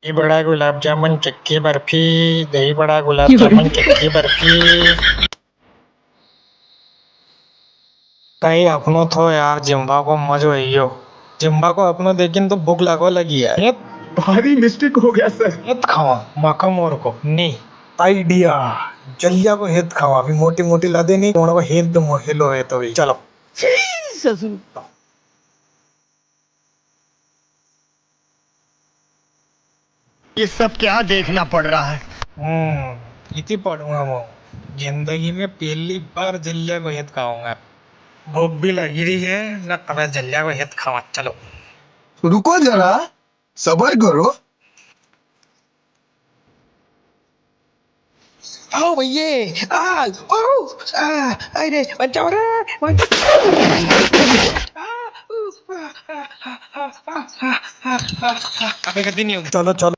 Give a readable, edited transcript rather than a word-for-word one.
दही बड़ा गुलाब जामुन चक्की बर्फी। दही बड़ा गुलाब जामुन चक्की बर्फी। कई अपनो थो यार जिम्बा को मजो है। जिम्बा को अपनो देखिन तो भूख लागो लगी है। भारी मिस्टेक हो गया सर। हेत खावा माका मोर को नहीं आइडिया। जल्दिया को हेत खावा अभी मोटी मोटी ला देनी को हेत दो हेलो है तो भी चलो। ये सब क्या देखना पड़ रहा है। इति पढ़ूंगा वो। जिंदगी में पहली बार जल्दिया को हेत खाऊंगा। भूख भी लगी रही है ना कभी जल्दिया को हेत खावा चलो। रुको जरा, सबर करो। आओ भैये अरे बचाओ रे अबे कभी नहीं होगी चलो चलो